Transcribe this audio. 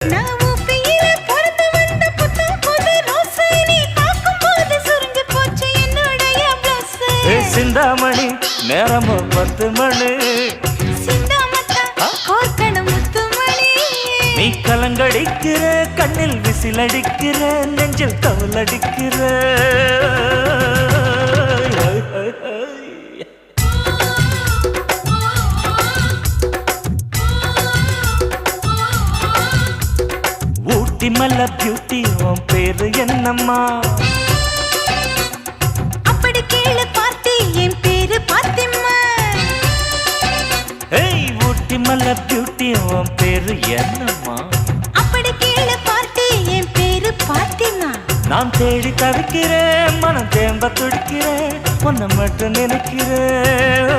நான் ஊப்பியில பொறந்து வந்த புத்தம் புது ரோசு நீ பார்க்கும்போது சுருங்கி போச்சு என்னுடைய பிளஸ் சிந்தாமணி நேரமோ 10 மணி சிந்தாமத்தா கோர்க்கணும் முத்துமணி நீ கலங்கடிக்கிற கண்ணில் விசில் அடிக்கிற நெஞ்சில் தவல் அடிக்கிற ஊட்டி மல்ல பியூட்டி உன் பேரு என்னம்மா அப்படி கேளு பார்த்தி என் பேரு பாத்திம்மா ஏய் ஊட்டி மல்ல பியூட்டி உன் பேரு என்னம்மா அப்படி கேளு பார்த்தி என் பேரு பாத்திம்மா நான் தேடி தவிக்கிறேன் மனம் தேம்ப துடிக்கிறேன் உன்னை மட்டும் நினைக்கிறேன்